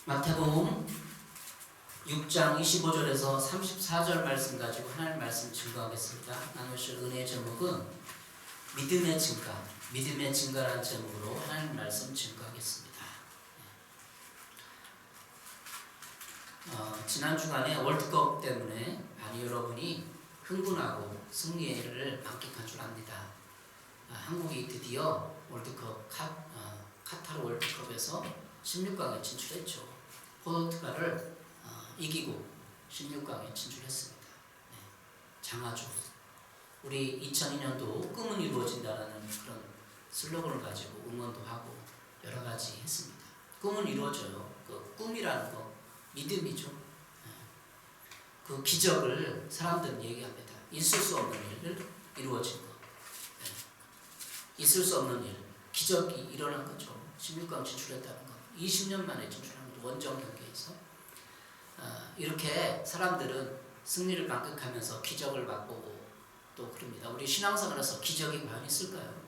마태복음 6장 25절에서 34절 말씀 가지고 하나님 말씀 증거하겠습니다. 나누실 은혜의 제목은 믿음의 증가, 믿음의 증가라는 제목으로 하나님 말씀 증거하겠습니다. 지난 주간에 월드컵 때문에 많이 여러분이 흥분하고 승리를 만끽한 줄 압니다. 한국이 드디어 월드컵 카타르 월드컵에서 16강에 진출했죠. 포르투갈을 이기고 16강에 진출했습니다. 장하죠. 우리 2002년도 꿈은 이루어진다라는 그런 슬로건을 가지고 응원도 하고 여러 가지 했습니다. 꿈은 이루어져요. 그 꿈이라는 거 믿음이죠. 그 기적을 사람들은 얘기합니다. 있을 수 없는 일을 이루어진 거. 있을 수 없는 일, 기적이 일어난 거죠. 16강 진출했다는 거. 20년 만에 진출한 거죠. 원정 경기에서. 이렇게 사람들은 승리를 만끽하면서 기적을 맛보고 또 그럽니다. 우리 신앙생활에서 기적이 과연 있을까요?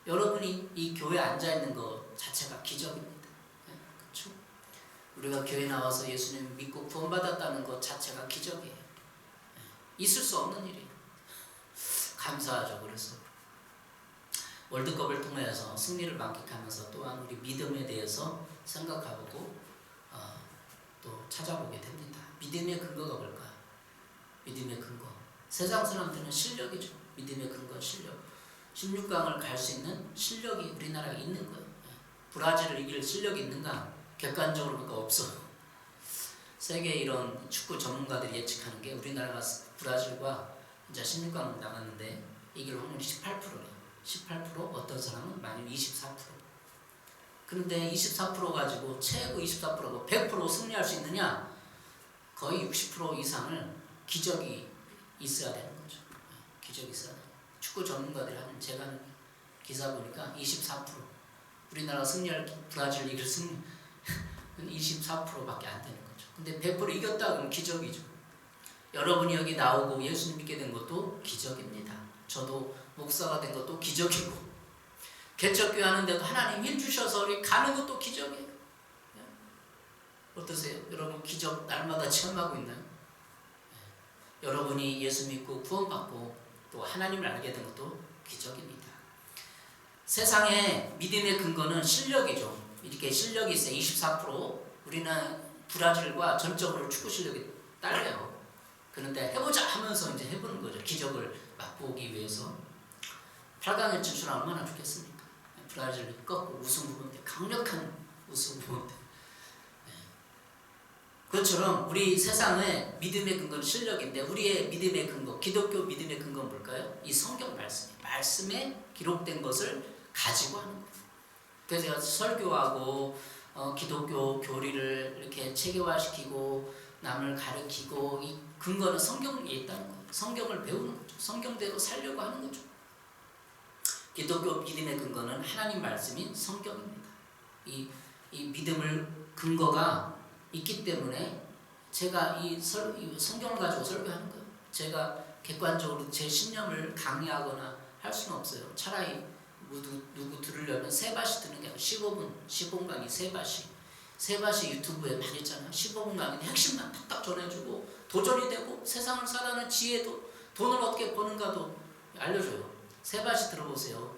여러분이 이 교회에 앉아있는 것 자체가 기적입니다. 그렇죠? 우리가 교회 나와서 예수님 믿고 구원받았다는 것 자체가 기적이에요. 있을 수 없는 일이에요. 감사하죠. 그래서 월드컵을 통해서 승리를 만끽하면서 또한 우리 믿음에 대해서 생각하고 또 찾아보게 됩니다. 믿음의 근거가 뭘까? 믿음의 근거. 세상 사람들은 실력이죠. 믿음의 근거 실력. 16강을 갈 수 있는 실력이 우리나라에 있는 거예요. 브라질을 이길 실력이 있는가? 객관적으로 보니까 없어요. 세계 이런 축구 전문가들이 예측하는 게 우리나라가 브라질과 이제 16강 나갔는데 이길 확률이 18%래요. 18%, 어떤 사람은 많이 24%. 그런데 24% 가지고 최고 24%가 100% 승리할 수 있느냐? 거의 60% 이상을 기적이 있어야 되는 거죠. 기적이 있어야 돼요. 축구 전문가들이 하는 제가 하는 기사 보니까 24%. 우리나라 승리할 브라질 이길 승리 24%밖에 안 되는 거죠. 근데 100% 이겼다 그러면 기적이죠. 여러분이 여기 나오고 예수님 믿게 된 것도 기적입니다. 저도 목사가 된 것도 기적이고 개척교회 하는데도 하나님 힘 주셔서 우리 가는 것도 기적이에요. 어떠세요? 여러분 기적 날마다 체험하고 있나요? 여러분이 예수 믿고 구원받고 또 하나님을 알게 된 것도 기적입니다. 세상의 믿음의 근거는 실력이죠. 이렇게 실력이 있어요. 24%. 우리는 브라질과 전적으로 축구 실력이 딸려요. 그런데 해보자 하면서 이제 해보는 거죠. 기적을 맛보기 위해서. 8강에 진출하면 얼마나 좋겠습니까? 브라질을 꺾고 우승 후보인데 강력한 우승 후보인데. 그것처럼 우리 세상의 믿음의 근거는 실력인데 우리의 믿음의 근거, 기독교 믿음의 근거는 뭘까요? 이 성경 말씀이에요. 말씀에 기록된 것을 가지고 하는 거예요. 그래서 제가 설교하고 기독교 교리를 이렇게 체계화시키고 남을 가르치고 이 근거는 성경에 있다는 거예요. 성경을 배우는 거죠. 성경대로 살려고 하는 거죠. 기독교 믿음의 근거는 하나님 말씀인 성경입니다. 이 믿음을 근거가 있기 때문에 제가 이 성경을 가지고 설교하는 거예요. 제가 객관적으로 제 신념을 강의하거나 할 수는 없어요. 차라리 누구 들으려면 세바시 듣는 게 아니라 15분 강의 세바시 유튜브에 많이 있잖아요. 15분 강의 핵심만 탁탁 전해주고 도전이 되고 세상을 살아가는 지혜도 돈을 어떻게 버는가도 알려줘요. 세바시 들어보세요.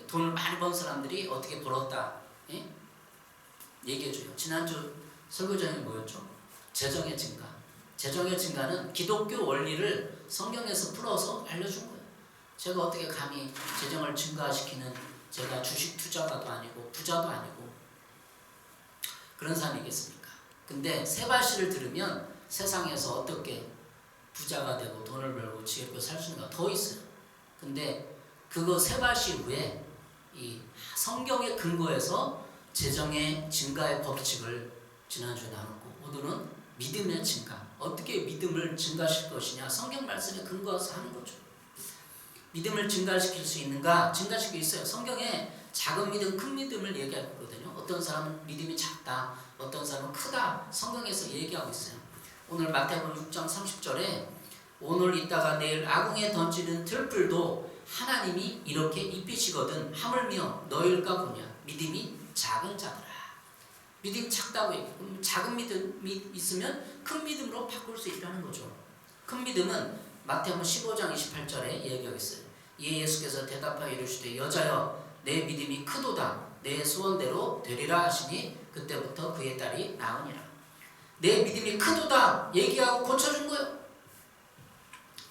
돈을 많이 번 사람들이 어떻게 벌었다. 예? 얘기해줘요. 지난주 설교 제목이 뭐였죠? 재정의 증가. 재정의 증가는 기독교 원리를 성경에서 풀어서 알려준 거예요. 제가 어떻게 감히 재정을 증가시키는 제가 주식 투자가도 아니고 부자도 아니고 그런 사람이겠습니까? 근데 세바시를 들으면 세상에서 어떻게 부자가 되고 돈을 벌고 지혜롭게 살 수 있는가 더 있어요. 근데 그거 세바시 후에 이 성경의 근거에서 재정의 증가의 법칙을 지난주에 나눴고 오늘은 믿음의 증가. 어떻게 믿음을 증가시킬 것이냐. 성경 말씀에 근거해서 하는 거죠. 믿음을 증가시킬 수 있는가? 증가시킬 수 있어요. 성경에 작은 믿음, 큰 믿음을 얘기하거든요. 어떤 사람은 믿음이 작다, 어떤 사람은 크다. 성경에서 얘기하고 있어요. 오늘 마태복음 6장 30절에 오늘 있다가 내일 아궁에 던지는 들불도 하나님이 이렇게 입히시거든 하물며 너희일까 보냐. 믿음이 작은 자들아. 믿음이 작다고 얘기해요. 그럼 작은 믿음이 있으면 큰 믿음으로 바꿀 수 있다는 거죠. 큰 믿음은 마태복음 15장 28절에 얘기하고 있어요. 이에 예수께서 대답하여 이르시되 여자여 내 믿음이 크도다. 내 소원대로 되리라 하시니 그때부터 그의 딸이 나으니라. 내 믿음이 크도다 얘기하고 고쳐준 거예요.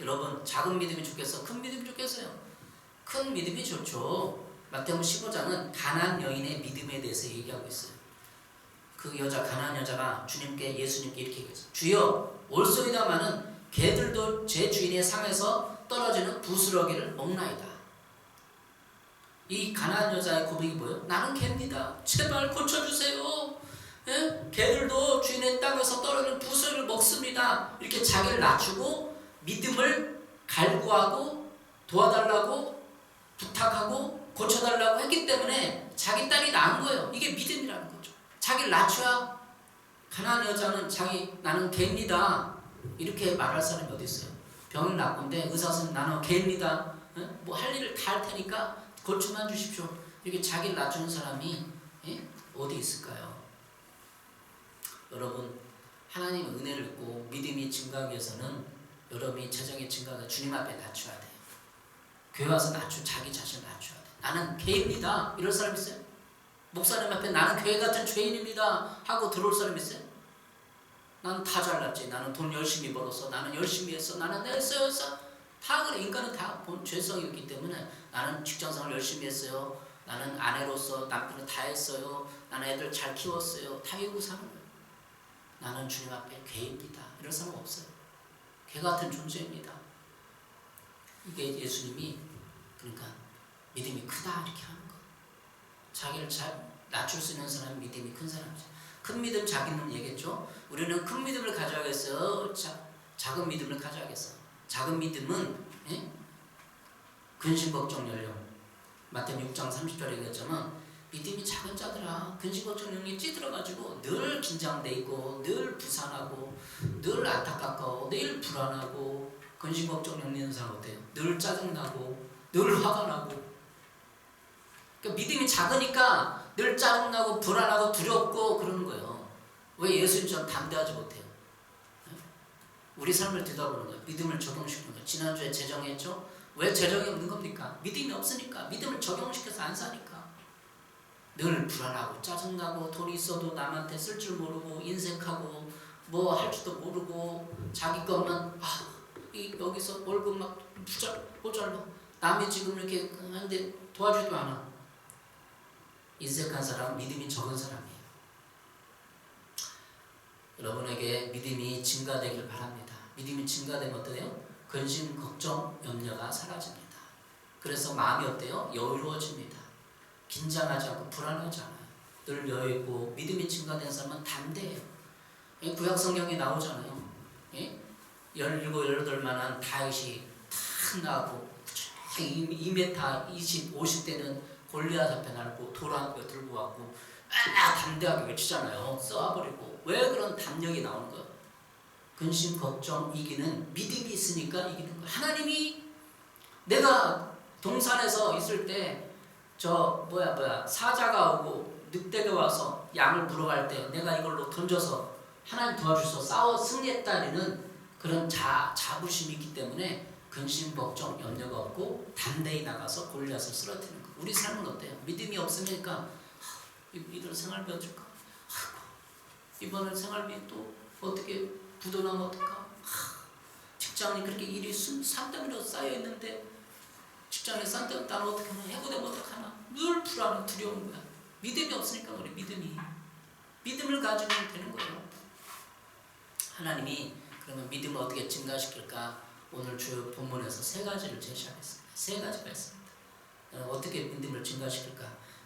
여러분 작은 믿음이 좋겠어? 큰 믿음이 좋겠어요? 큰 믿음이 좋죠. 마태복음 15장은 가나안 여인의 믿음에 대해서 얘기하고 있어요. 그 여자 가나안 여자가 주님께 예수님께 이렇게 얘기했어요. 주여 올소이다마는 개들도 제 주인의 상에서 떨어지는 부스러기를 먹나이다. 이 가나안 여자의 고백이 뭐예요? 나는 개입니다. 제발 고쳐주세요. 예? 개들도 주인의 땅에서 떨어지는 부스러기를 먹습니다. 이렇게 자기를 낮추고 믿음을 갈구하고 도와달라고 부탁하고 고쳐달라고 했기 때문에 자기 딸이 나은 거예요. 이게 믿음이라는 거죠. 자기를 낮춰야. 가나안 여자는 나는 개입니다. 이렇게 말할 사람이 어디 있어요? 병이 나쁜데 의사 선생님 나는 개입니다. 뭐 할 일을 다 할 테니까 고쳐만 주십시오. 이렇게 자기를 낮추는 사람이 어디 있을까요? 여러분 하나님의 은혜를 입고 믿음이 증가하기 위해서는 여러분이 재정의 증가가 주님 앞에 낮춰야 돼요. 교회 와서 자기 자신을 낮춰야 돼요. 나는 개입니다. 이럴 사람 있어요? 목사님 앞에 나는 교회 같은 죄인입니다 하고 들어올 사람 있어요? 나는 다 잘났지. 나는 돈 열심히 벌었어. 나는 열심히 했어. 나는 냈어요. 다 그래. 인간은 다 죄성이 있기 때문에 나는 직장생활 열심히 했어요. 나는 아내로서 남편을 다 했어요. 나는 애들 잘 키웠어요. 다 이러고 사는 거예요. 나는 주님 앞에 개입니다. 이럴 사람 없어요. 개 같은 존재입니다. 이게 예수님이 그러니까 믿음이 크다 이렇게 하는 거. 자기를 잘 낮출 수 있는 사람은 믿음이 큰 사람이죠. 큰 믿음 자기는 얘기했죠. 우리는 큰 믿음을 가져야겠어요. 작은 믿음을 가져야겠어요. 작은 믿음은 근심 걱정 연령 마태복음 6장 30절에 얘기했지만 믿음이 작은 자들아 근심 걱정 연령이 찌들어가지고 늘 긴장돼 있고 늘 부산하고 늘 안타깝고 늘 불안하고 근심 걱정 연령 있는 사람 어때요? 늘 짜증나고 늘 화가 나고. 그러니까 믿음이 작으니까 늘 짜증나고 불안하고 두렵고 그러는 거예요. 왜 예수님처럼 담대하지 못해요? 우리 삶을 들여다보는 거예요. 믿음을 적용시키는 거예요. 지난주에 재정했죠? 왜 재정이 없는 겁니까? 믿음이 없으니까. 믿음을 적용시켜서 안 사니까. 늘 불안하고 짜증나고 돈이 있어도 남한테 쓸 줄 모르고 인색하고 뭐 할 줄도 모르고 자기 것만 여기서 월급 막 모자라 남이 지금 이렇게 하는데 도와주지도 않아. 인색한 사람은 믿음이 적은 사람이에요. 여러분에게 믿음이 증가되길 바랍니다. 믿음이 증가되면 어때요? 근심, 걱정, 염려가 사라집니다. 그래서 마음이 어때요? 여유로워집니다. 긴장하지 않고 불안하지 않아요. 늘 여유있고 믿음이 증가된 사람은 담대해요. 구약 성경에 나오잖아요. 17, 18만한 다윗이 탁 나고 2m 20, 50대는 골리앗 앞에 날고 돌 한 개 들고 왔고 담대하게 외치잖아요. 쏘아버리고. 왜 그런 담력이 나오는 거예요? 근심, 걱정 이기는 믿음이 있으니까 이기는 거예요. 하나님이 내가 동산에서 있을 때 사자가 오고 늑대가 와서 양을 물어갈 때 내가 이걸로 던져서 하나님 도와주셔서 싸워 승리했다는 그런 자부심이 있기 때문에 근심, 걱정, 염려가 없고 담대히 나가서 골리앗을 쓰러뜨리는 거예요. 우리 삶은 어때요? 믿음이 없으니까 이들 생활비 어쩔까? 이번에 생활비 또 어떻게 부도나면 어떨까? 직장이 그렇게 일이 산더미로 쌓여있는데 직장에 산더미 나는 어떻게 하나? 해고되면 어떡하나? 늘 불안하고 두려운 거야. 믿음이 없으니까 우리 믿음을 가지면 되는 거예요. 하나님이 그러면 믿음을 어떻게 증가시킬까? 오늘 주요 본문에서 세 가지를 제시하겠습니다. 세 가지가 있습니다. 어떻게 믿음을 증가시킬까?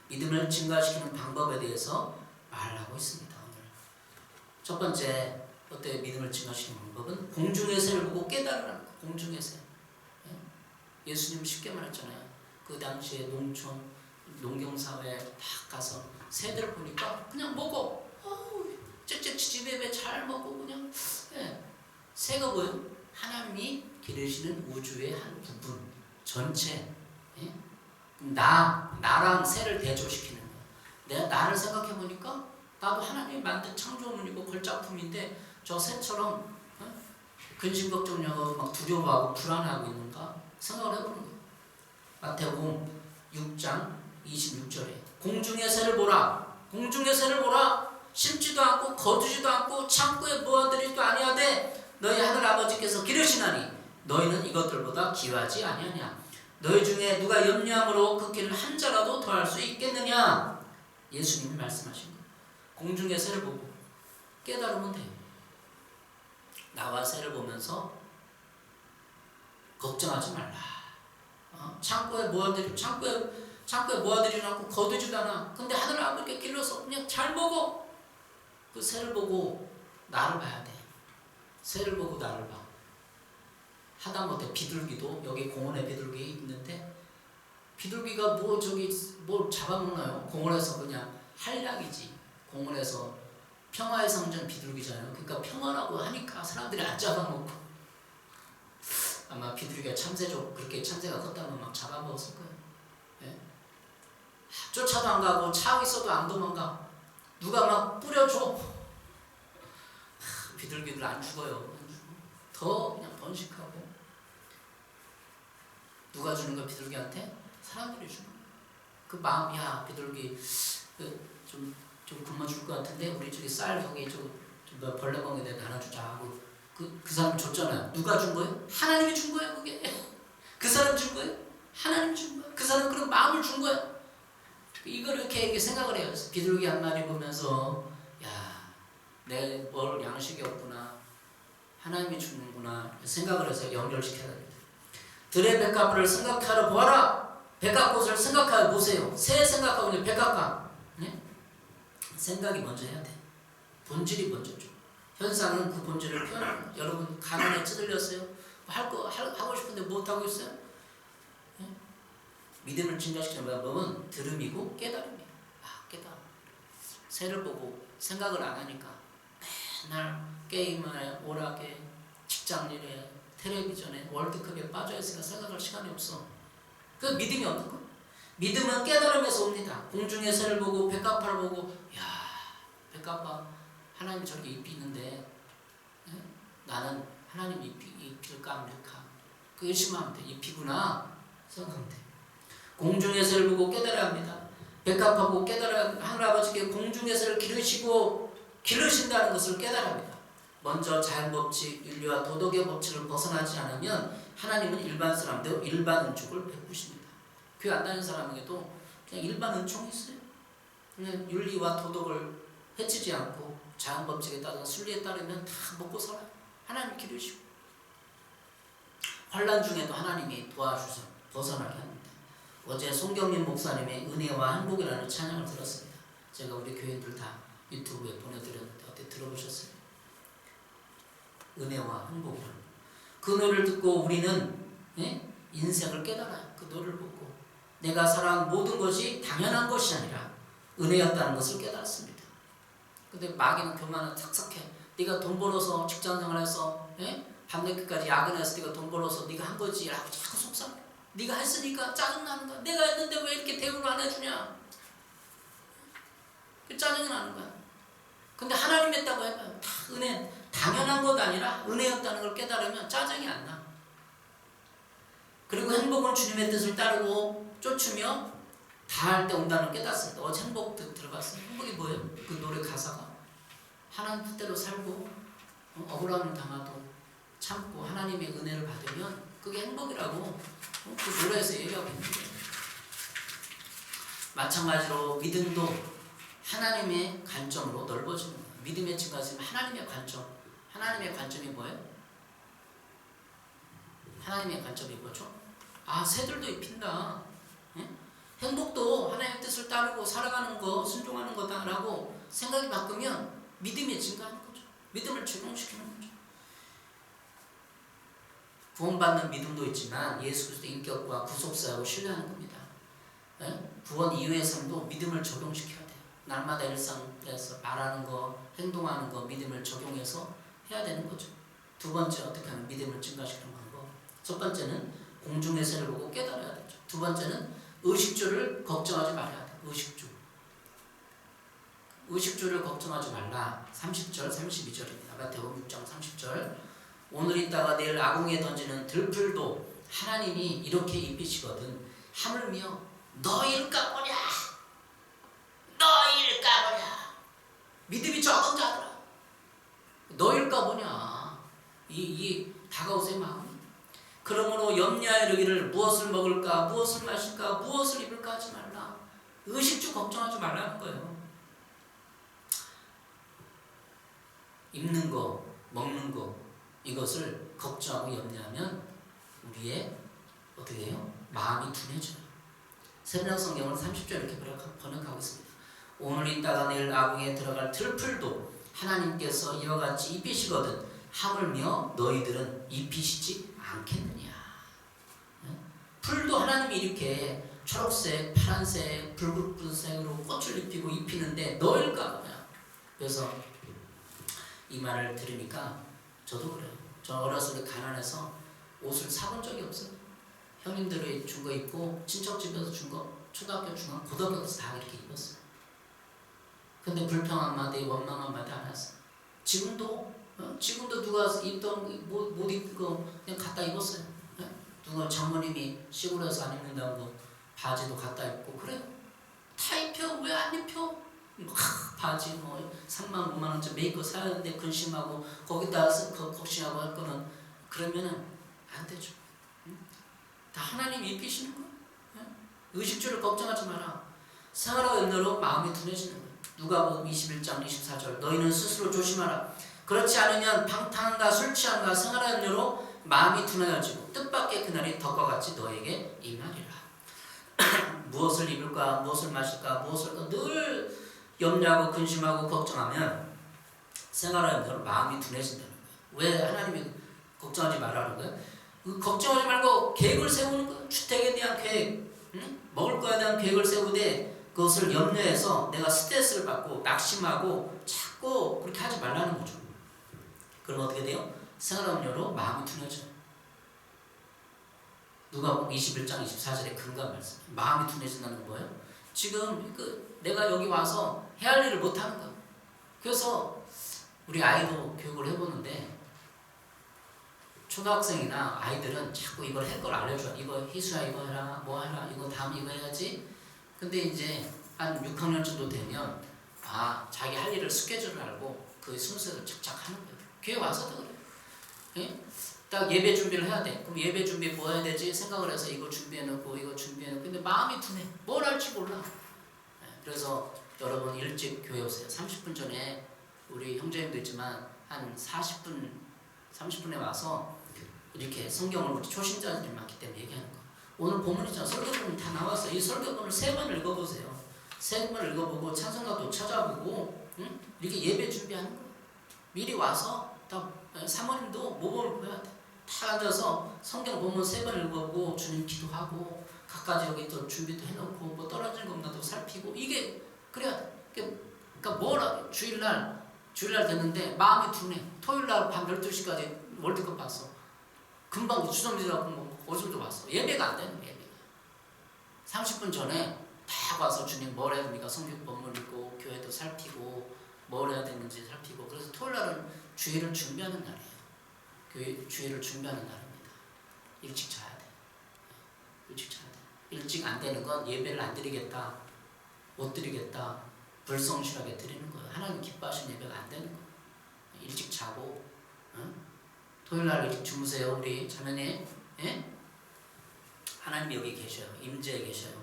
믿음을 증가시키는 방법에 대해서 말하고 있습니다. 오늘 첫 번째 어떻게 믿음을 증가시키는 방법은 공중의 새를 보고 깨달으라는 거. 공중의 새. 예수님 쉽게 말했잖아요. 그 당시에 농경사회에 딱 가서 새들을 보니까 그냥 먹어. 짹짹 지지배배 잘 먹고 그냥. 새가 뭐예요? 하나님이 기르시는 우주의 한 부분 전체. 나랑 새를 대조시키는 거야. 내가 나를 생각해 보니까 나도 하나님이 만든 창조물이고 걸작품인데 저 새처럼 근심 걱정하고 막 두려워하고 불안해하고 있는가 생각을 해보는 거예요. 마태복음 6장 26절에 공중의 새를 보라, 공중의 새를 보라. 심지도 않고 거두지도 않고 창고에 모아들이지도 아니하되 너희 하늘 아버지께서 기르시나니 너희는 이것들보다 귀하지 아니하냐. 너희 중에 누가 염려함으로 그 길을 한 자라도 더할 수 있겠느냐. 예수님이 말씀하신 거예요. 공중의 새를 보고 깨달으면 돼요. 나와 새를 보면서 걱정하지 말라. 창고에 모아들이지 않고 거두지도 않아. 근데 하늘 아버지께 길러서 그냥 잘 먹어. 그 새를 보고 나를 봐야 돼. 새를 보고 나를 봐. 하다못해 비둘기도 여기 공원에 비둘기 있는데 비둘기가 뭐 잡아먹나요? 공원에서 그냥 한량이지. 공원에서 평화의 상징 비둘기잖아요. 그러니까 평화라고 하니까 사람들이 안 잡아먹고 아마 비둘기가 그렇게 참새가 컸다면 막 잡아먹었을 거예요. 예? 쫓아도 안 가고 차 있어도 안 도망가. 누가 막 뿌려줘. 비둘기들 안 죽어요. 더 그냥 번식하고. 누가 주는 거 비둘기한테? 사람들이 주는 거예요. 그 마음, 야 비둘기 좀 굶어줄 것 같은데 우리 저기 쌀 저기 벌레 먹는 데 나눠주자 하고 그 사람 줬잖아요. 누가 준 거예요? 하나님이 준 거예요. 그게 그 사람 준 거예요? 하나님이 준 거예요. 그 사람 그런 마음을 준 거예요. 이걸 이렇게 생각을 해요. 비둘기 한 마리 보면서 야, 내 뭘 양식이 없구나. 하나님이 주는구나. 생각을 해서 연결시켜야 됩니다. 들의 백합을 생각하러 보아라. 백합꽃을 생각하여 보세요. 새 생각하고 있는 백합과 네? 생각이 먼저 해야 돼. 본질이 먼저죠. 현상은 그 본질을 표현하는 거예요. 여러분 가난에 찌들렸어요? 하고 싶은데 못하고 있어요? 네? 믿음을 증가시키는 방법은 들음이고 깨달음이에요. 깨달음. 새를 보고 생각을 안 하니까 맨날 게임에 오락에 직장일에 텔레비전에 월드컵에 빠져있으니까 생각할 시간이 없어. 그 믿음이 없는 거예요. 믿음은 깨달음에서 옵니다. 공중의 새를 보고 백합화를 보고 야 백합화 하나님 저렇게 잎이 있는데 나는 하나님 잎일까 아닐까 그 의심하면 돼. 잎이구나 생각하면 돼. 공중의 새를 보고 깨달아야 합니다. 백합화 보고 깨달아야 하늘 아버지께 공중의 새를 기르신다는 것을 깨달아야 합니다. 먼저 자연법칙, 윤리와 도덕의 법칙을 벗어나지 않으면 하나님은 일반 사람들 일반 은총을 베푸십니다. 교회 안 다니는 사람에게도 그냥 일반 은총이 있어요. 그냥 윤리와 도덕을 해치지 않고 자연법칙에 따라 순리에 따르면 다 먹고 살아요. 하나님이 기르시고 환난 중에도 하나님이 도와주셔서 벗어나게 합니다. 어제 송경민 목사님의 은혜와 행복이라는 찬양을 들었습니다. 제가 우리 교인들 다 유튜브에 보내드렸는데 어떻게 들어보셨어요? 은혜와 행복이라는 그 노래를 듣고 우리는 인생을 깨달아요. 그 노래를 보고 내가 살아온 모든 것이 당연한 것이 아니라 은혜였다는 것을 깨달았습니다. 근데 마귀는 교만은 삭삭해. 네가 돈 벌어서 직장생활해서 밤늦게까지 야근해서 네가 돈 벌어서 네가 한 거지 라고 자꾸 속상해. 네가 했으니까 짜증나는 거야. 내가 했는데 왜 이렇게 대우를 안 해주냐. 짜증이 나는 거야. 근데 하나님 했다고 해봐요. 다 은혜, 당연한 것 아니라 은혜였다는 걸 깨달으면 짜증이 안 나. 그리고 행복은 주님의 뜻을 따르고 쫓으며 다 할 때 온다는 걸 깨닫습니다. 어제 행복 들어봤어요. 행복이 뭐예요? 그 노래 가사가 하나님 뜻대로 살고 억울함을 당하도 참고 하나님의 은혜를 받으면 그게 행복이라고 그 노래에서 얘기하고 있는 거예요. 마찬가지로 믿음도 하나님의 관점으로 넓어지는 거예요. 믿음의 증가는 하나님의 관점. 하나님의 관점이 뭐예요? 하나님의 관점이 뭐죠? 새들도 입힌다. 행복도 하나님의 뜻을 따르고 살아가는 거, 순종하는 거다라고 생각이 바꾸면 믿음이 증가하는 거죠. 믿음을 적용시키는 거죠. 구원받는 믿음도 있지만 예수 그리스도의 인격과 구속사하고 신뢰하는 겁니다. 구원 이후의 삶도 믿음을 적용시켜야 돼요. 날마다 일상에서 말하는 거, 행동하는 거 믿음을 적용해서 해야 되는 거죠. 두 번째 어떻게 하면 믿음을 증가시키는 방법. 첫 번째는 공중의 새를 보고 깨달아야 되죠. 두 번째는 의식주를 걱정하지 말아야 돼요. 의식주. 의식주를 걱정하지 말라. 30절 32절입니다. 마태복음 6장 30절. 오늘 있다가 내일 아궁이에 던지는 들풀도 하나님이 이렇게 입히시거든 하물며 너일까 보냐. 너일까 보냐. 믿음이 적은 자들아 너일까 보냐. 이 다가오세요 마음이. 그러므로 염려하여 이르기를 무엇을 먹을까 무엇을 마실까 무엇을 입을까 하지 말라. 의식주 걱정하지 말라는 거예요. 입는 거 먹는 거 이것을 걱정하고 염려하면 우리의 어떻게 해요? 마음이 둔해져요. 새벽 성경은 30절 이렇게 번역하고 있습니다. 오늘 있다가 내일 아궁이에 들어갈 들풀도 하나님께서 이와 같이 입히시거든 하물며 너희들은 입히시지 않겠느냐. 풀도 하나님이 이렇게 초록색, 파란색, 붉은색으로 꽃을 입히고 입히는데 너일까 보냐. 그래서 이 말을 들으니까 저도 그래요. 저 어렸을 때 가난해서 옷을 사본 적이 없어요. 형님들이 준 거 입고 친척 집에서 준 거 초등학교, 중학교, 고등학교에서 다 이렇게 입었어요. 근데 불평 한마디, 원망 한마디 안 했어요. 지금도 누가 입던 못 입은 거 그냥 갖다 입었어요. 누가 장모님이 시골에서 안 입는다고 바지도 갖다 입고 그래요. 다 입혀. 왜 안 입혀? 바지 뭐 3만 5만 원짜리 메이커 사야 하는데 근심하고 거기다 걱정하고 할 거는 그러면은 안 되죠. 다 하나님이 입히시는 거예요. 의식주를 걱정하지 마라. 생활과 염려로 마음이 둔해지는 거예요. 누가복음 21장 24절 너희는 스스로 조심하라. 그렇지 않으면 방탕한가 술 취한가 생활과 염려로 마음이 둔해지고 뜻밖의 그날이 덕과 같이 너에게 임하리라. 무엇을 입을까 무엇을 마실까 무엇을 늘 염려하고 근심하고 걱정하면 생활과 염려로 마음이 둔해진다는 거예요. 왜 하나님이 걱정하지 말라는 거예요? 걱정하지 말고 계획을 세우는 거예요. 주택에 대한 계획, 먹을 거에 대한 계획을 세우되 그것을 염려해서 내가 스트레스를 받고 낙심하고 자꾸 그렇게 하지 말라는 거죠. 그럼 어떻게 돼요? 생활 염려로 마음이 둔해져요. 누가복음 21장 24절의 근간 말씀. 마음이 둔해진다는 거예요. 지금 내가 여기 와서 해야 할 일을 못하는 거예요. 그래서 우리 아이도 교육을 해보는데 초등학생이나 아이들은 자꾸 이걸 할 걸 알려줘요. 이거 희수야 이거 해라 뭐 해라 이거 다음 이거 해야지. 근데 이제 한 6학년 정도 되면 자기 할 일을 스케줄을 알고 그 순서를 착착 하는 거예요. 교회 와서도 그래요. 예? 딱 예배 준비를 해야 돼. 그럼 예배 준비 뭐 해야 되지? 생각을 해서 이거 준비해놓고 이거 준비해놓고 근데 마음이 둔해. 뭘 할지 몰라. 그래서 여러분 일찍 교회 오세요. 30분 전에 우리 형제님도 있지만 한 30분에 와서 이렇게 성경을 우리 초신자들이 많기 때문에 얘기하는 거. 오늘 본문이잖아. 설교본이 다 나왔어요. 이 설교본을 3번 읽어보세요. 3번 읽어보고 찬송가도 찾아보고 이렇게 예배 준비하는 거예요. 미리 와서 다 사모님도 모범을 보여야 돼. 다 앉아서 성경 본문 3번 읽어보고 주님 기도하고 각가지 여기 또 준비도 해놓고 뭐 떨어지는 것마다 살피고 이게 그래야 돼. 그러니까 뭐라 주일날 됐는데 마음이 둔해. 토요일날 밤 12시까지 월드컵 봤어. 금방 주섬주섬 뭐 어디서도 왔어. 예배가 안 되는 예배가. 30분 전에 다 와서 주님 뭘 해야 됩니까? 성경 본문 읽고 교회도 살피고 뭘 해야 되는지 살피고. 그래서 토요일날은 주일을 준비하는 날이에요. 교회 주일을 준비하는 날입니다. 일찍 자야 돼. 일찍 자야 돼. 일찍 안 되는 건 예배를 안 드리겠다, 못 드리겠다, 불성실하게 드리는 거예요. 하나님 기뻐하시는 예배가 안 되는 거예요. 일찍 자고, 토요일날 일찍 주무세요. 우리 자매님. 예? 하나님이 여기 계셔요. 임재에 계셔요.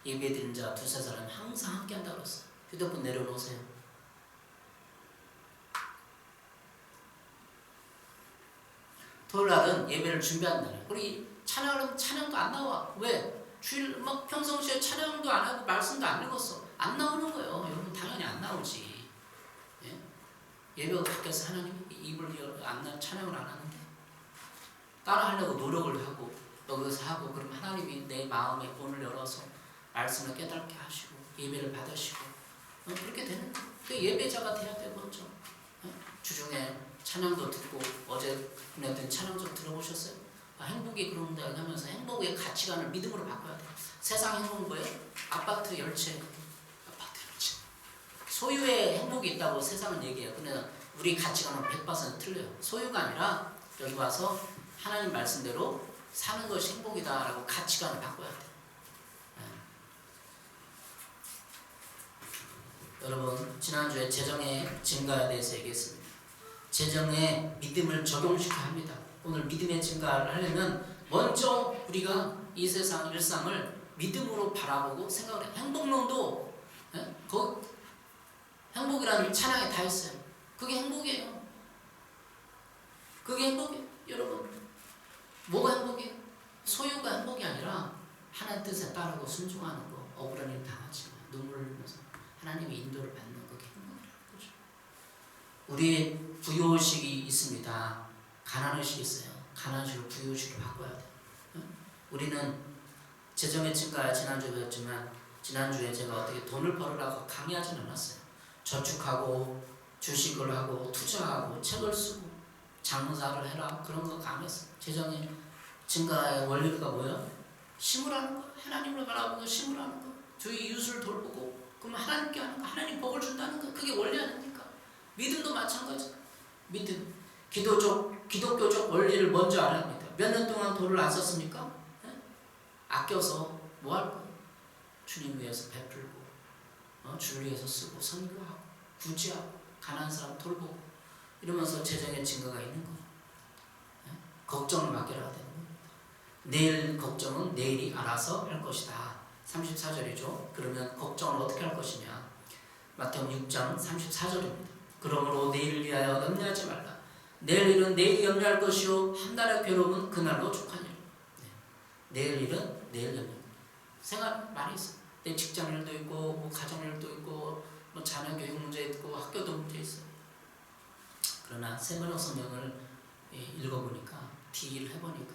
예배 드리는 자 두세 사람 항상 함께 한다고 그랬어요. 휴대폰 내려놓으세요. 토요일날은 예배를 준비하는 날이에요. 우리 찬양을 하면 찬양도 안 나와. 왜? 주일 막 평상시에 찬양도 안 하고 말씀도 안 읽었어. 안 나오는 거예요. 여러분 당연히 안 나오지. 예? 예배가 밖에서 하나님 입을 찬양을 안 하는데 따라하려고 노력을 하고 여기서 하고 그럼 하나님이 내 마음에 문을 열어서 말씀을 깨닫게 하시고 예배를 받으시고 그렇게 되는 거예요. 그 예배자가 돼야 되겠죠. 주중에 찬양도 듣고 어제 보냈던 찬양 좀 들어보셨어요? 행복이 그런다 하면서 행복의 가치관을 믿음으로 바꿔야 돼요. 세상 행복은 뭐예요? 아파트 열채. 소유의 행복이 있다고 세상은 얘기해요. 근데 우리 가치관은 100% 틀려요. 소유가 아니라 여기 와서 하나님 말씀대로 사는 것이 행복이다라고 가치관을 바꿔야 돼요. 여러분, 지난주에 재정의 증가에 대해서 얘기했습니다. 재정에 믿음을 적용시켜야 합니다. 오늘 믿음의 증가를 하려면 먼저 우리가 이 세상 일상을 믿음으로 바라보고 생각을 해요. 행복론도 행복이라는 찬양에 다 있어요. 그게 행복이에요. 그게 행복이에요. 여러분, 뭐가 행복이에요? 소유가 행복이 아니라 하나님 뜻에 따르고 순종하는 거, 억울한 일 당하지만 눈물을 흘리면서 하나님의 인도를 받는 그게 행복이라는 거죠. 우리 부유의식이 있습니다. 가난의식이 있어요. 가난의식을 부유의식으로 바꿔야 돼요. 우리는 재정의 증가 지난주에 배웠지만 지난주에 제가 어떻게 돈을 벌으라고 강의하지는 않았어요. 저축하고 주식을 하고 투자하고 책을 쓰고 장사를 해라 그런 거 강의했어요. 재정의 증가의 원리가 뭐예요? 심으라는 거. 하나님을 바라보고 심으라는 거. 주위 이웃을 돌보고 그러면 하나님께 하는 거. 하나님 복을 준다는 거. 그게 원리 아닙니까? 믿음도 마찬가지. 믿음. 기독교적 원리를 먼저 알아야 합니다. 몇 년 동안 돈을 안 썼습니까? 네? 아껴서 뭐 할 거예요? 주님 위해서 베풀고 주를 위해서 쓰고 선교하고 구제하고 가난한 사람 돌보고 이러면서 재정의 증거가 있는 거예요. 네? 걱정을 맡겨야 되는 겁니다. 내일 걱정은 내일이 알아서 할 것이다. 34절이죠. 그러면 걱정을 어떻게 할 것이냐. 마태복음 6장 34절입니다. 그러므로 내일을 위하여 염려하지 말라. 내일 일은 내일이 염려할 것이요 한날의 괴로움은 그날로 족하니라. 네. 내일 일은 내일 염려. 생활 많이 있어요. 내 직장 일도 있고 뭐 가정 일도 있고 뭐 자녀 교육 문제 있고 학교도 문제 있어요. 그러나 세번역 성경을 읽어보니까 뒤를 해보니까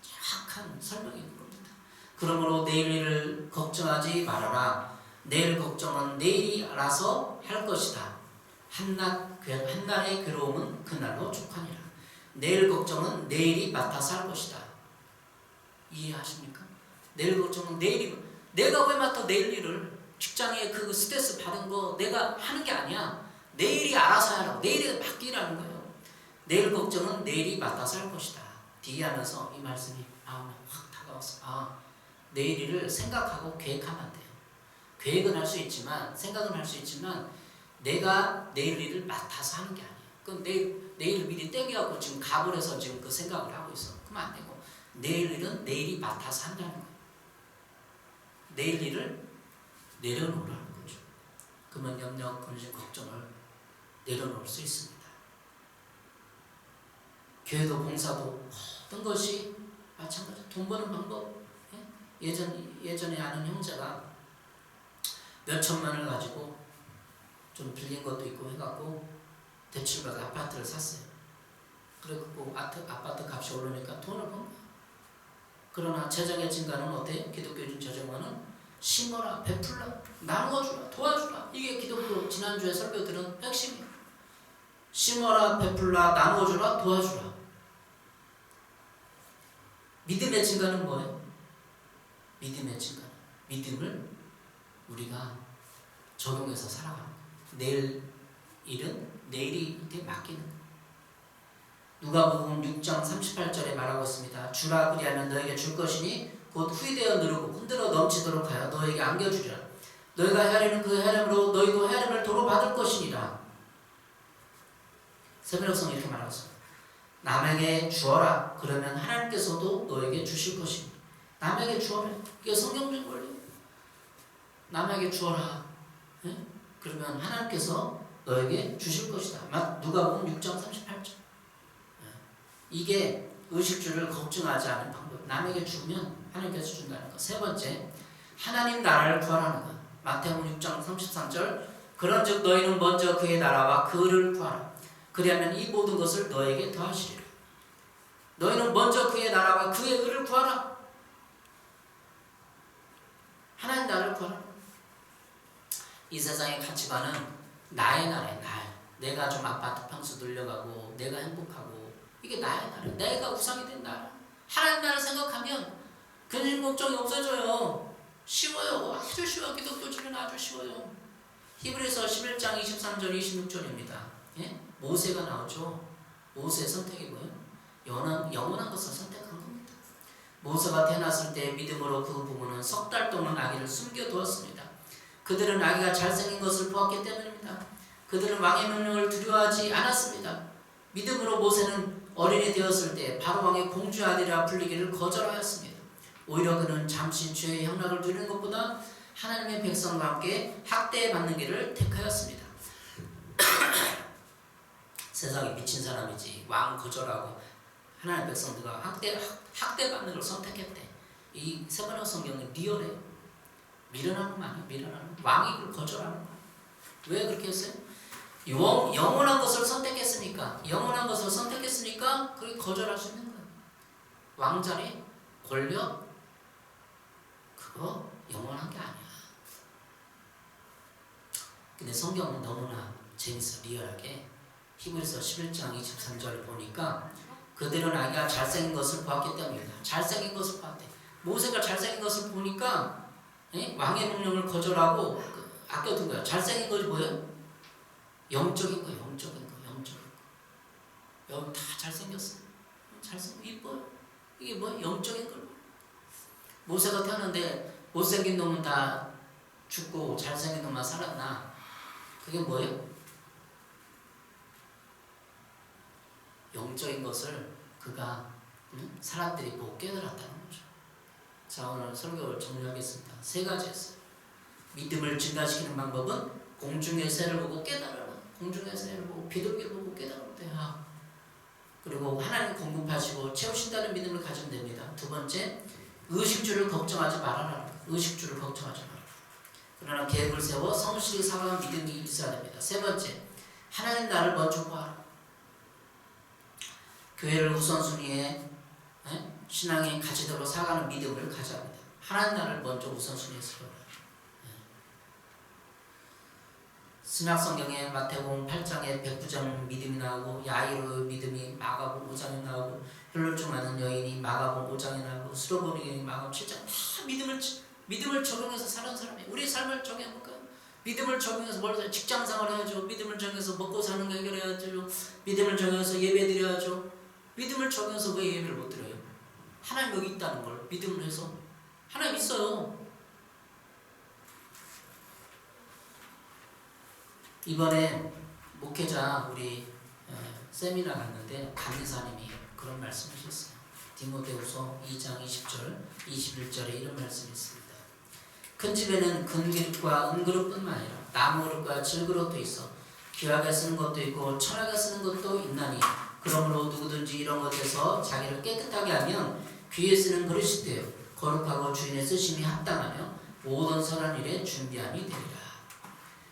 정확한 설명이 있는 겁니다. 그러므로 내일 일을 걱정하지 말아라. 내일 걱정은 내일이 알아서 할 것이다. 한날의 괴로움은 그날로 족하니라. 내일 걱정은 내일이 맡아서 할 것이다. 이해하십니까? 내일 걱정은 내가 왜 맡아 내일 일을 직장에 그 스트레스 받은 거 내가 하는 게 아니야. 내일이 알아서 하라고. 내일에 맡기라는 거예요. 내일 걱정은 내일이 맡아서 할 것이다. 뒤에 하면서 이 말씀이 확 다가왔어. 내일 일을 생각하고 계획하면 안 돼요. 계획은 할 수 있지만 생각은 할 수 있지만 내가 내일 일을 맡아서 하는 게 아니에요. 그럼 내일 미리 떼기하고 지금 갑을 해서 지금 그 생각을 하고 있어. 그러면 안 되고 내일 일은 내일이 맡아서 한다는 거예요. 내일 일을 내려놓으라는 거죠. 그러면 염려, 근심, 걱정을 내려놓을 수 있습니다. 교회도 봉사도 모든 것이 마찬가지. 돈 버는 방법. 예전에 아는 형제가 몇 천만을 가지고 좀 빌린 것도 있고 해갖고 대출받아 아파트를 샀어요. 그리고 아파트 값이 오르니까 돈을 번 거예요. 그러나 재정의 증가는 어때요? 기독교인 재정화는 심어라, 베풀라, 나누어주라, 도와주라. 이게 기독교 지난주에 설교 들은 핵심이에요. 심어라, 베풀라, 나누어주라, 도와주라. 믿음의 증가는 뭐예요? 믿음의 증가는 믿음을 우리가 적용해서 살아가는 거예요. 내일 일은 내일이한테 맡기는 거예요. 누가복음 6장 38절에 말하고 있습니다. 주라 그리하면 너에게 줄 것이니 곧 후이되어 누르고 흔들어 넘치도록 하여 너에게 안겨주리라. 너희가 헤아리는 그 헤아림으로 너희도 헤아림을 도로 받을 것이니라. 세번역성이 이렇게 말하고 있습니다. 남에게 주어라. 그러면 하나님께서도 너에게 주실 것이니. 남에게 주어라. 이게 성경적 원리. 남에게 주어라. 네? 그러면 하나님께서 너에게 주실 것이다. 누가복음 6장 38절. 이게 의식주를 걱정하지 않은 방법. 남에게 주면 하나님께서 준다는 것. 세 번째, 하나님 나라를 구하라는 것. 마태복음 6장 33절. 그런즉 너희는 먼저 그의 나라와 그를 구하라. 그리하면 이 모든 것을 너에게 더하시리라. 너희는 먼저 그의 나라와 그의 의를 구하라. 하나님 나라를 구하라. 이 세상의 가치관은 나의 나라야. 내가 좀 아파트 평수 늘려가고 내가 행복하고 이게 나의 나라. 내가 우상이 된 나라. 하나님 나라를 생각하면 근심 걱정이 없어져요. 쉬워요. 아주 쉬워요. 기독교 주는 아주 쉬워요. 히브리서 11장 23절 26절입니다. 예? 모세가 나오죠. 모세의 선택이 뭐예요? 영원한 것을 선택한 겁니다. 모세가 태어났을 때 믿음으로 그 부모는 석 달 동안 아기를 숨겨두었습니다. 그들은 아기가 잘생긴 것을 보았기 때문입니다. 그들은 왕의 명령을 두려워하지 않았습니다. 믿음으로 모세는 어린이 되었을 때 바로 왕의 공주 아들이라 불리기를 거절하였습니다. 오히려 그는 잠시 죄의 향락을 누리는 것보다 하나님의 백성과 함께 학대받는 길을 택하였습니다. 세상에 미친 사람이지 왕 거절하고 하나님의 백성들과 학대받는 걸 선택했대. 이 세번역 성경은 리얼해요. 밀어나는 거 아니에요. 밀어나는 거. 왕이 그걸 거절하는 거예요. 왜 그렇게 했어요? 영원한 것을 선택했으니까 그게 거절할 수 있는 거예요. 왕자리, 권력, 그거 영원한 게 아니야. 근데 성경은 너무나 재밌어. 리얼하게 히브리서 11장 23절을 보니까 그들은 아기가 잘생긴 것을 보았기 때문입니다. 잘생긴 것을 봤대. 모세가 잘생긴 것을 보니까 왕의 명령을 거절하고 아껴둔 거야. 잘생긴 것이 뭐예요? 영적인 거. 여기 다 잘생겼어. 이뻐요. 이게 뭐야? 영적인 걸. 모세가 태어났는데 못생긴 놈은 다 죽고 잘생긴 놈만 살았나? 그게 뭐예요? 영적인 것을 그가 사람들이 못 깨달았다는 거죠. 자, 오늘 설교를 정리하겠습니다. 세 가지 했어요. 믿음을 증가시키는 방법은 공중의 새를 보고 깨달아라. 공중의 새를 보고 비둘기를 보고 깨달으면 돼요. 그리고 하나님 공급하시고 채우신다는 믿음을 가지면 됩니다. 두 번째, 의식주를 걱정하지 말아라. 의식주를 걱정하지 말아라. 그러나 계획을 세워 성실히 살아가는 믿음이 있어야 됩니다. 세 번째, 하나님 나를 먼저 구하라. 교회를 우선순위에 신앙의 가치대로 살아가는 믿음을 가져야 합니다. 하나님 나를 먼저 우선순위에 세워라. 신약성경에 마태복음 8장에 백부장 믿음이 나오고 야이로의 믿음이 마가복음 5장에 나오고 혈루증하는 여인이 마가복음 5장에 나오고 수로보는 여인이 마가복음 7장 다 믿음을 적용해서 사는 사람이에요. 우리 삶을 적용해볼까요? 믿음을 적용해서 뭘 해요? 직장생활 해야죠. 믿음을 적용해서 먹고 사는 거 해결해야죠. 믿음을 적용해서 예배 드려야죠. 믿음을 적용해서 왜 예배를 못 드려요? 하나님 여기 있다는 걸 믿음을 해서 하나님 있어요. 이번에 목회자 우리 세미나 갔는데 강의사님이 그런 말씀하셨어요. 디모데후서 2장 20절 21절에 이런 말씀이 있습니다. 큰 집에는 큰 그릇과 은그릇뿐만 아니라 나무 그릇과 질그릇도 있어 귀하게 쓰는 것도 있고 천하게 쓰는 것도 있나니 그러므로 누구든지 이런 것에서 자기를 깨끗하게 하면 귀에 쓰는 그릇이 되어 거룩하고 주인의 쓰심이 합당하며 모든 선한 일에 준비함이 되리라.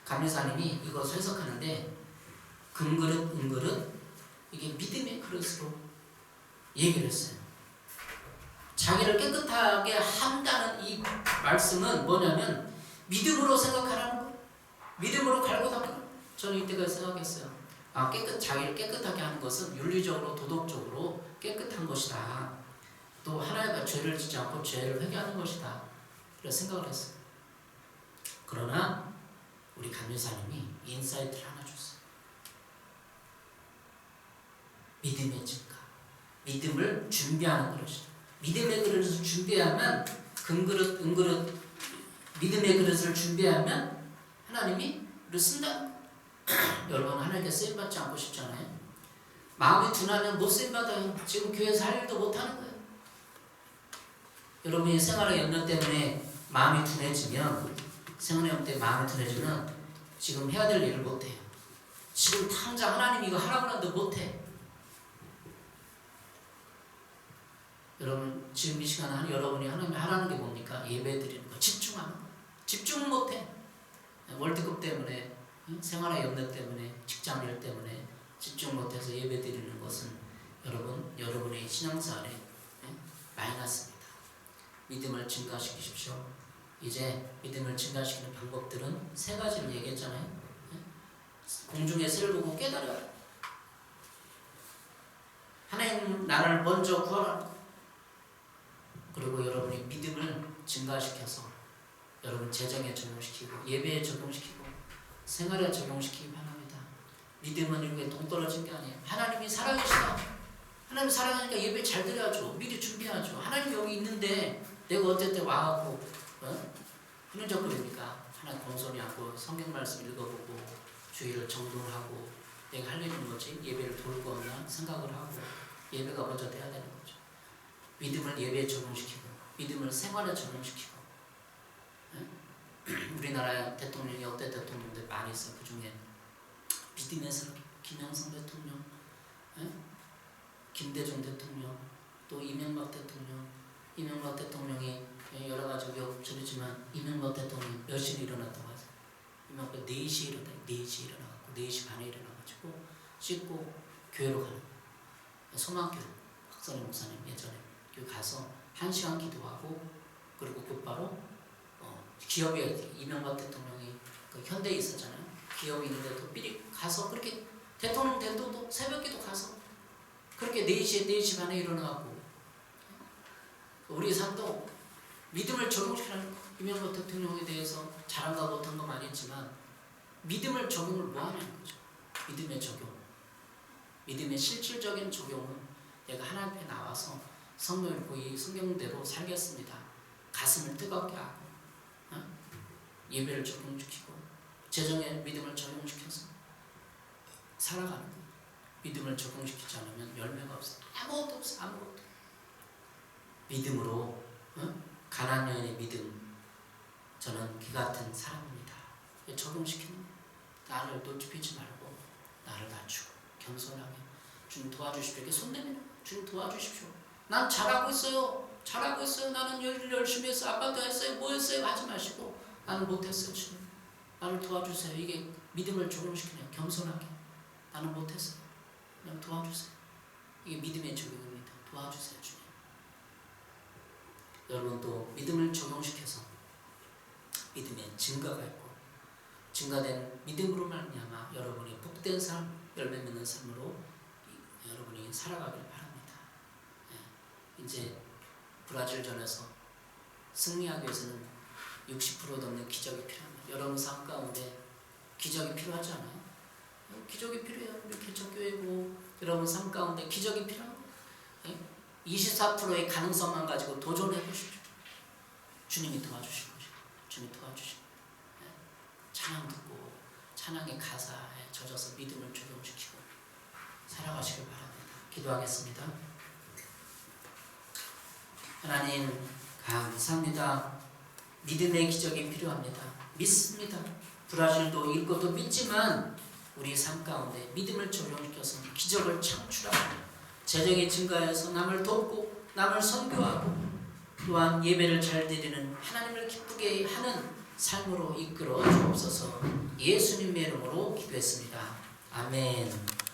감리사님이 이것을 해석하는데 금그릇, 은그릇 이게 믿음의 그릇으로 얘기를 했어요. 자기를 깨끗하게 한다는 이 말씀은 뭐냐면 믿음으로 생각하라는 거예요. 믿음으로 갈고 닦는 거예요. 저는 이때까지 생각했어요. 자기를 깨끗하게 하는 것은 윤리적으로 도덕적으로 깨끗한 것이다. 또 하나님과 죄를 짓지 않고 죄를 회개하는 것이다. 그래서 생각을 했어요. 그러나 우리 감리사님이 인사이트를 하나 줬어요. 믿음의 증가. 믿음을 준비하는 그릇이다. 믿음의 그릇을 준비하면 금그릇, 은그릇 믿음의 그릇을 준비하면 하나님이 우리를 쓴다는 거예요. 여러분 하나님께 쓰임받지 않고 싶잖아요. 마음이 둔하면 못 쓰임받아요. 지금 교회에서 할 일도 못하는 거예요. 여러분이 생활의 염려 때문에 마음이 둔해지면 생활의 염려 때문에 마음이 둔해지면 지금 해야 될 일을 못해요. 지금 당장 하나님 이거 하라고 하는데 못해. 여러분 지금 이 시간에 여러분이 하나님이 하라는 게 뭡니까? 예배 드리는 거, 집중하는 거. 집중은 못해. 월드컵 때문에 생활의 염려 때문에 직장일 때문에 집중 못해서 예배 드리는 것은 여러분의 신앙생활에 마이너스입니다. 믿음을 증가시키십시오. 이제 믿음을 증가시키는 방법들은 세 가지를 얘기했잖아요. 공중의 새를 보고 깨달아라. 하나님 나를 먼저 구하라. 그리고 여러분이 믿음을 증가시켜서 여러분 재정에 적용시키고 예배에 적용시키고 생활에 적용시키기 바랍니다. 믿음은 이렇게 동떨어진 게 아니에요. 하나님이 살아계시다. 하나님 살아가니까 예배 잘 드려야죠. 미리 준비하죠. 하나님 여기 있는데 내가 어떨 때 와갖고 흐느적거리니까 하나님 공손히 하고 성경 말씀 읽어보고 주의를 정돈하고 내가 할 일은 뭐지? 예배를 돌고 없나 생각을 하고 예배가 먼저 돼야 되는 거죠. 믿음을 예배에 적용시키고 믿음을 생활에 적용시키고. 우리나라 대통령이 역대 대통령들 많이 있어요. 그 중에 믿음의 사람 김영삼 대통령, 김대중 대통령, 또 이명박 대통령. 이명박 대통령이 여러 가지 우여곡절이지만 이명박 대통령이 몇 시에 일어났다고 하세요? 이명박 4시에 일어나요. 4시에 일어나갖고 4시 반에 일어나가지고 씻고 교회로 가는 거예요. 소망교회 박선희 목사님 예전에 교회 가서 1시간 기도하고 그리고 곧바로 기업에 이명박 대통령이 그 현대에 있었잖아요. 기업이 있는데도 미리 가서 그렇게 대통령 될 때도 새벽에도 가서 그렇게 4시 반에 일어나고 우리 삶도 믿음을 적용시키는 거. 이명박 대통령에 대해서 잘한가 못한가 많이 했지만 믿음을 적용을 뭐 하냐는 거죠. 믿음의 적용. 믿음의 실질적인 적용은 내가 하나님 앞에 나와서 성경 읽고 이 성경대로 살겠습니다. 가슴을 뜨겁게 하고 예배를 적용시키고 재정의 믿음을 적용시켜서 살아가는 거예요. 믿음을 적용시키지 않으면 열매가 없어요. 아무것도 없어요. 아무것도. 믿음으로 가난한 여인의 믿음. 저는 그 같은 사람입니다. 적용시키는 거예요. 나를 높이지 말고 나를 낮추고 겸손하게 주님 도와주십시오. 이렇게 손 내밀어 주님 도와주십시오. 난 잘하고 있어요. 잘하고 있어요. 나는 일 열심히 했어요. 아빠도 했어요. 뭐 했어요. 하지 마시고 나는 못했어요. 주님 나를 도와주세요. 이게 믿음을 적용시키네요. 겸손하게 나는 못했어요. 그냥 도와주세요. 이게 믿음의 적용입니다. 도와주세요. 주님. 여러분도 믿음을 적용시켜서 믿음의 증거가 있고 증가된 믿음으로 말미암아 여러분이 복된 삶, 열매 맺는 삶으로 여러분이 살아가길 바랍니다. 이제 브라질전에서 승리하기 위해서는 60% 넘는 기적이 필요합니다. 여러분 삶 가운데 기적이 필요하지 않아요? 기적이 필요해요. 우리 개척교회고 여러분 삶 가운데 기적이 필요한 거예요. 24%의 가능성만 가지고 도전해 보십시오. 주님이 도와주실 것이고 주님이 도와주시고 찬양 듣고 찬양의 가사에 젖어서 믿음을 적용시키고 살아가시길 바랍니다. 기도하겠습니다. 하나님 감사합니다. 믿음의 기적이 필요합니다. 믿습니다. 브라질도 읽고도 믿지만 우리 삶 가운데 믿음을 적용시켜서 기적을 창출하고 재정의 증가해서 남을 돕고 남을 선교하고 또한 예배를 잘 드리는 하나님을 기쁘게 하는 삶으로 이끌어 주옵소서. 예수님의 이름으로 기도했습니다. 아멘.